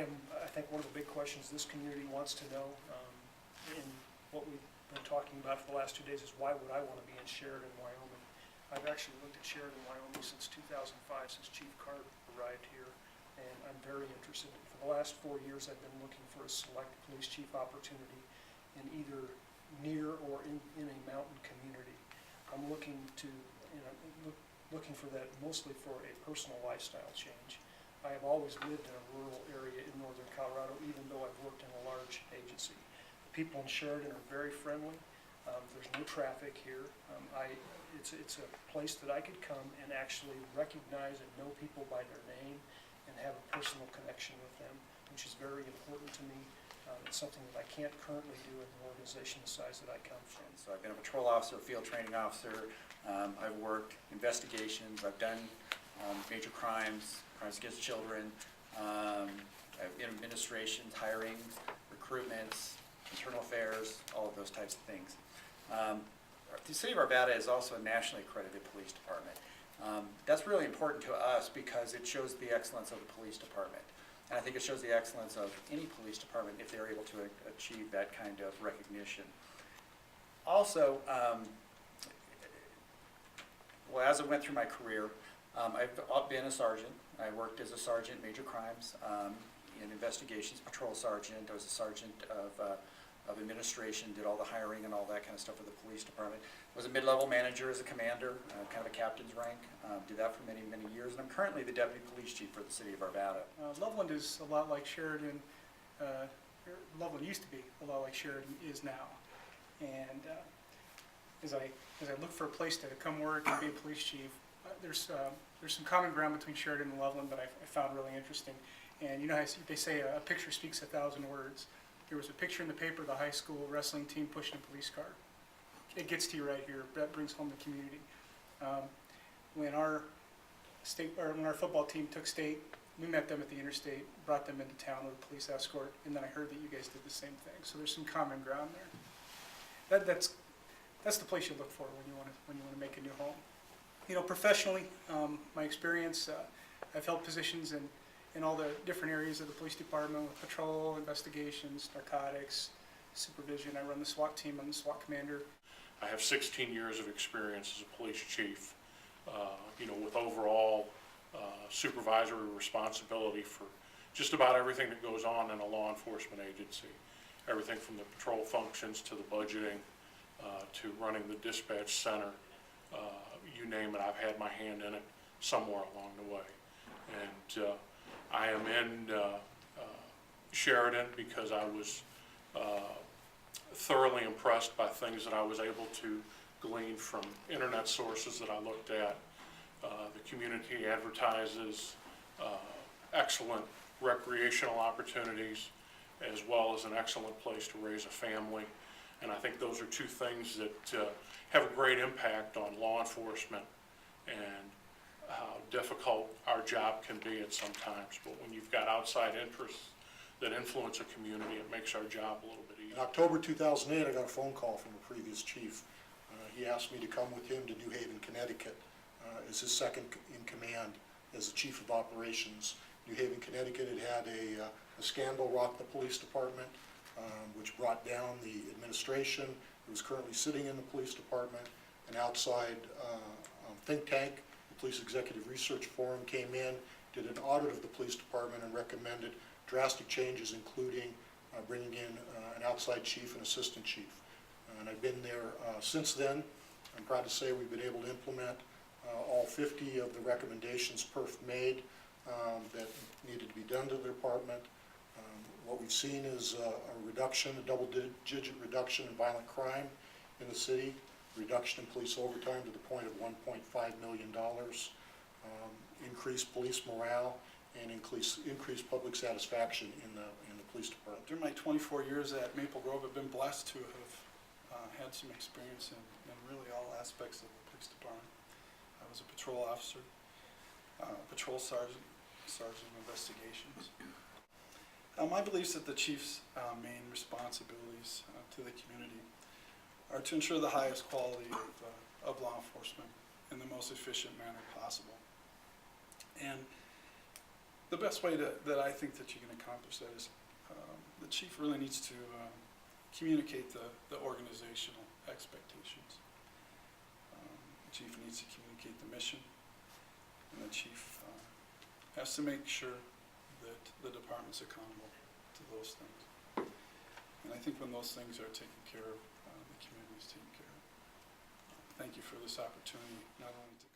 I think one of the big questions this community wants to know, and what we've been talking about for the last 2 days, is why would I want to be in Sheridan, Wyoming? I've actually looked at Sheridan, Wyoming since 2005, since Chief Cart arrived here, and I'm very interested. For the last 4 years, I've been looking for a select police chief opportunity in either near or in a mountain community. I'm looking to, looking for that mostly for a personal lifestyle change. I have always lived in a rural area in northern Colorado, even though I've worked in a large agency. The people in Sheridan are very friendly. There's no traffic here. It's a place that I could come and actually recognize and know people by their name and have a personal connection with them, which is very important to me. It's something that I can't currently do in the organization the size that I come from. So I've been a patrol officer, field training officer. I've worked investigations. I've done major crimes, crimes against children, administrations, hiring, recruitments, internal affairs, all of those types of things. The City of Arvada is also a nationally accredited police department. That's really important to us because it shows the excellence of the police department. And I think it shows the excellence of any police department if they're able to achieve that kind of recognition. Also, well, as I went through my career, I've been a sergeant. I worked as a sergeant in major crimes, in investigations, patrol sergeant. I was a sergeant of administration, did all the hiring and all that kind of stuff for the police department. Was a mid-level manager as a commander, kind of a captain's rank. Did that for many, many years. And I'm currently the deputy police chief for the City of Arvada. Loveland is a lot like Sheridan. Loveland used to be a lot like Sheridan is now. And as I look for a place to come work and be a police chief, there's some common ground between Sheridan and Loveland that I found really interesting. And you know, they say a picture speaks 1,000 words. There was a picture in the paper of the high school wrestling team pushing a police car. It gets to you right here. That brings home the community. When our football team took state, we met them at the interstate, brought them into town with a police escort, and then I heard that you guys did the same thing. So there's some common ground there. That's the place you look for when you want to make a new home. You know, professionally, my experience, I've held positions in all the different areas of the police department with patrol, investigations, narcotics, supervision. I run the SWAT team. I'm the SWAT commander. I have 16 years of experience as a police chief, you know, with overall supervisory responsibility for just about everything that goes on in a law enforcement agency. Everything from the patrol functions to the budgeting to running the dispatch center. You name it, I've had my hand in it somewhere along the way. And I am in Sheridan because I was thoroughly impressed by things that I was able to glean from internet sources that I looked at. The community advertises excellent recreational opportunities as well as an excellent place to raise a family. And I think those are two things that have a great impact on law enforcement and how difficult our job can be at some times. But when you've got outside interests that influence a community, it makes our job a little bit easier. In October 2008, I got a phone call from a previous chief. He asked me to come with him to New Haven, Connecticut, as his second in command as the chief of operations. New Haven, Connecticut had a scandal rocked the police department, which brought down the administration. It was currently sitting in the police department. An outside think tank, the Police Executive Research Forum, came in, did an audit of the police department and recommended drastic changes, including bringing in an outside chief and assistant chief. And I've been there since then. I'm proud to say we've been able to implement all 50 of the recommendations PERF made that needed to be done to the department. What we've seen is a double-digit reduction in violent crime in the city, reduction in police overtime to the point of $1.5 million, increased police morale, and increased public satisfaction in the police department. During my 24 years at Maple Grove, I've been blessed to have had some experience in really all aspects of the police department. I was a patrol officer, patrol sergeant of investigations. My beliefs that the chief's main responsibilities to the community are to ensure the highest quality of law enforcement in the most efficient manner possible. And the best way that I think that you can accomplish that is the chief really needs to communicate the organizational expectations. The chief needs to communicate the mission, and the chief has to make sure that the department's accountable to those things. And I think when those things are taken care of, the community is taken care of. Thank you for this opportunity, not only to